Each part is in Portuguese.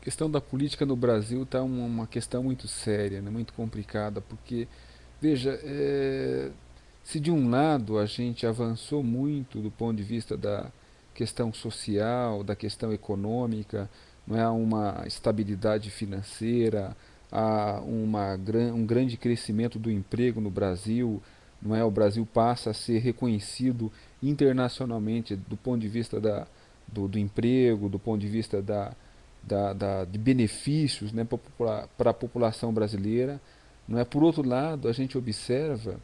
A questão da política no Brasil está uma questão muito séria, né, muito complicada, porque, veja, se de um lado a gente avançou muito do ponto de vista da questão social, da questão econômica, não é, há uma estabilidade financeira, há um grande crescimento do emprego no Brasil, não é, o Brasil passa a ser reconhecido internacionalmente do ponto de vista do emprego, do ponto de vista de benefícios, né, para a população brasileira. Não é? Por outro lado, a gente observa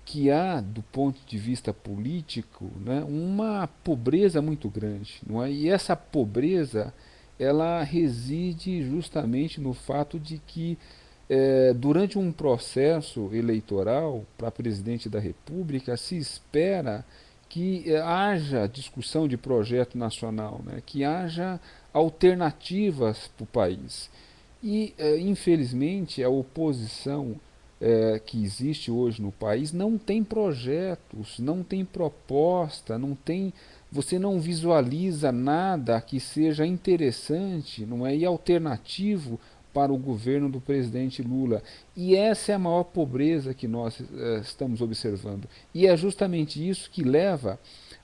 que há, do ponto de vista político, né, uma pobreza muito grande. Não é? E essa pobreza ela reside justamente no fato de que, durante um processo eleitoral para presidente da República, se espera que haja discussão de projeto nacional, né, que haja alternativas para o país. E, infelizmente, a oposição que existe hoje no país não tem projetos, não tem proposta, não tem, você não visualiza nada que seja interessante, não é, e alternativo para o governo do presidente Lula. E essa é a maior pobreza que nós estamos observando. E é justamente isso que leva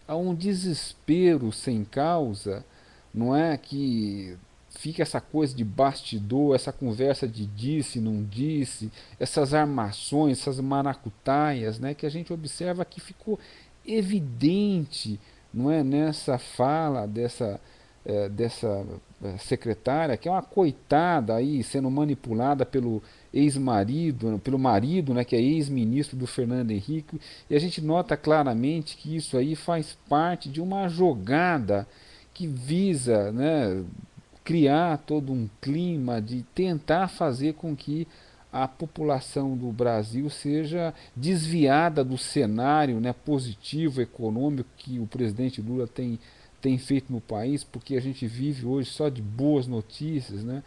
a um desespero sem causa, não é, que fica essa coisa de bastidor, essa conversa de disse, não disse, essas armações, essas maracutaias, né, que a gente observa que ficou evidente, não é, nessa fala dessa secretária, que é uma coitada aí sendo manipulada pelo ex-marido, pelo marido, né, que é ex-ministro do Fernando Henrique, e a gente nota claramente que isso aí faz parte de uma jogada que visa, né, criar todo um clima de tentar fazer com que a população do Brasil seja desviada do cenário, né, positivo, econômico que o presidente Lula tem feito no país, porque a gente vive hoje só de boas notícias, né?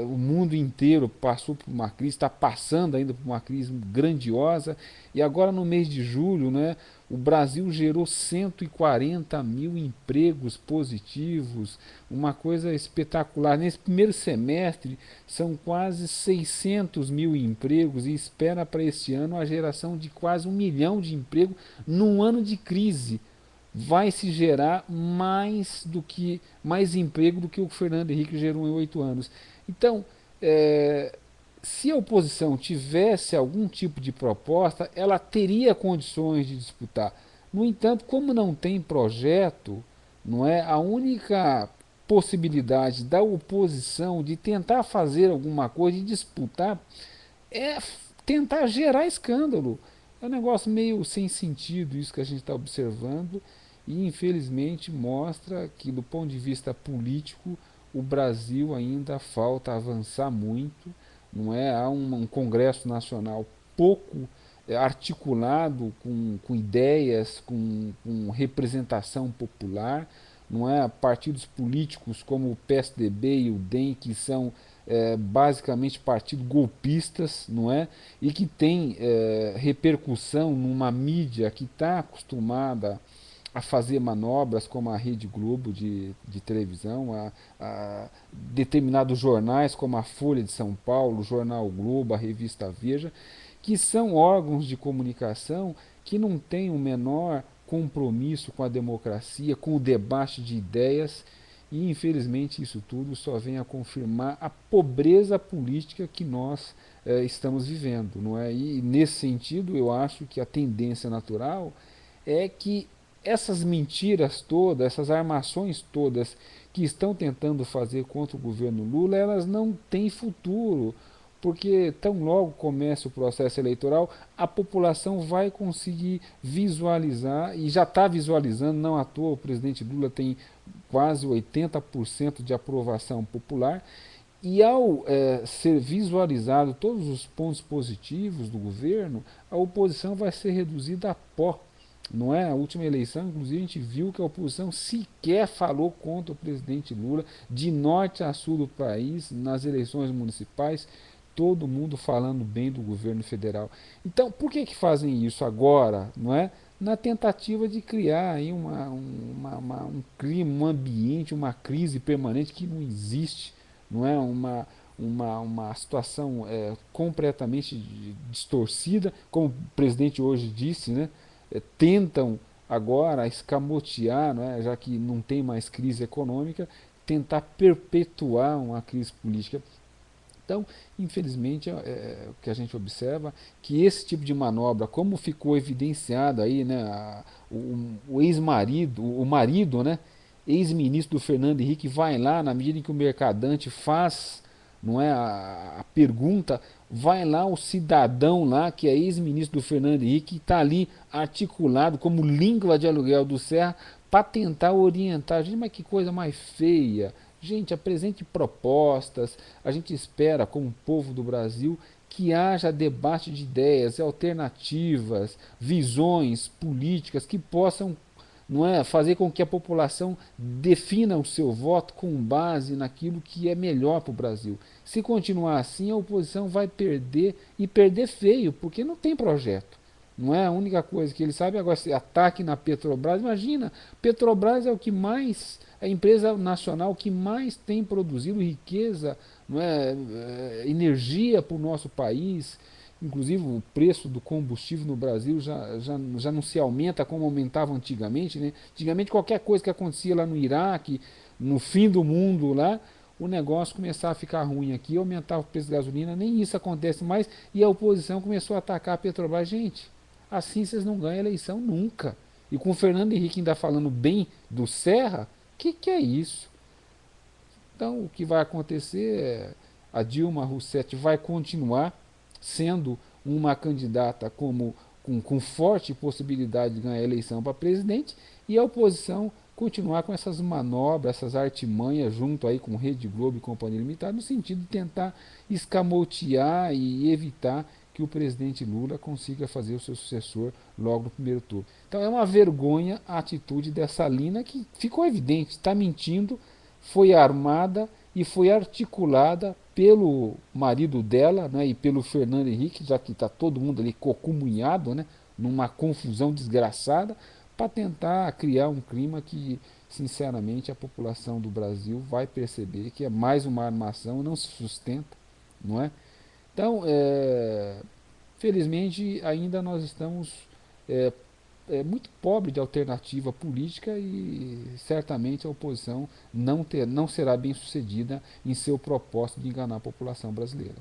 O mundo inteiro passou por uma crise, está passando ainda por uma crise grandiosa, e agora no mês de julho, né, o Brasil gerou 140 mil empregos positivos, uma coisa espetacular. Nesse primeiro semestre são quase 600 mil empregos e espera para este ano a geração de quase 1 milhão de empregos num ano de crise. Vai se gerar mais emprego do que o Fernando Henrique gerou em 8 anos. Então, é, se a oposição tivesse algum tipo de proposta, ela teria condições de disputar. No entanto, como não tem projeto, não é, a única possibilidade da oposição de tentar fazer alguma coisa, de disputar, é tentar gerar escândalo. É um negócio meio sem sentido isso que a gente está observando, e infelizmente mostra que, do ponto de vista político, o Brasil ainda falta avançar muito. Não é? Há um Congresso Nacional pouco articulado com ideias, com representação popular, não é? Partidos políticos como o PSDB e o DEM, que são basicamente partidos golpistas, não é? E que tem repercussão numa mídia que está acostumada a fazer manobras como a Rede Globo de televisão, a determinados jornais como a Folha de São Paulo, o Jornal Globo, a Revista Veja, que são órgãos de comunicação que não têm o menor compromisso com a democracia, com o debate de ideias, e infelizmente isso tudo só vem a confirmar a pobreza política que nós estamos vivendo, não é? E nesse sentido eu acho que a tendência natural é que essas mentiras todas, essas armações todas que estão tentando fazer contra o governo Lula, elas não têm futuro, porque tão logo comece o processo eleitoral, a população vai conseguir visualizar, e já está visualizando, não à toa o presidente Lula tem quase 80% de aprovação popular, e ao ser visualizado todos os pontos positivos do governo, a oposição vai ser reduzida a pó. Não é? A última eleição, inclusive, a gente viu que a oposição sequer falou contra o presidente Lula, de norte a sul do país, nas eleições municipais, todo mundo falando bem do governo federal. Então, por que fazem isso agora? Não é? Na tentativa de criar aí um clima, um ambiente, uma crise permanente que não existe. não é uma situação completamente distorcida, como o presidente hoje disse, né? Tentam agora escamotear, não é? Já que não tem mais crise econômica, tentar perpetuar uma crise política. Então, infelizmente, o que a gente observa que esse tipo de manobra, como ficou evidenciado aí, né, o ex-marido, o marido, né, ex-ministro do Fernando Henrique vai lá na medida em que o mercadante faz, não é, a pergunta, vai lá o cidadão lá que é ex-ministro do Fernando Henrique que está ali articulado como língua de aluguel do Serra para tentar orientar. Gente, mas que coisa mais feia. Gente, apresente propostas. A gente espera, como povo do Brasil, que haja debate de ideias, alternativas, visões políticas que possam, não é, fazer com que a população defina o seu voto com base naquilo que é melhor para o Brasil. Se continuar assim, a oposição vai perder e perder feio, porque não tem projeto. Não é a única coisa que ele sabe agora, esse ataque na Petrobras. Imagina, Petrobras é o que mais, a empresa nacional que mais tem produzido riqueza, não é, energia para o nosso país. Inclusive o preço do combustível no Brasil já não se aumenta como aumentava antigamente. Né? Antigamente qualquer coisa que acontecia lá no Iraque, no fim do mundo lá, o negócio começava a ficar ruim aqui, aumentava o preço da gasolina, nem isso acontece mais, e a oposição começou a atacar a Petrobras. Gente, assim vocês não ganham a eleição nunca. E com o Fernando Henrique ainda falando bem do Serra, que é isso? Então o que vai acontecer é a Dilma Rousseff vai continuar sendo uma candidata com forte possibilidade de ganhar a eleição para presidente e a oposição continuar com essas manobras, essas artimanhas junto aí com Rede Globo e Companhia Limitada no sentido de tentar escamotear e evitar que o presidente Lula consiga fazer o seu sucessor logo no primeiro turno. Então é uma vergonha a atitude dessa Lina que ficou evidente, está mentindo, foi armada e foi articulada pelo marido dela, né, e pelo Fernando Henrique, já que está todo mundo ali cocumunhado, né, numa confusão desgraçada, para tentar criar um clima que, sinceramente, a população do Brasil vai perceber que é mais uma armação, não se sustenta, não é? Então, felizmente, ainda nós estamos é, muito pobre de alternativa política e certamente a oposição não será bem sucedida em seu propósito de enganar a população brasileira.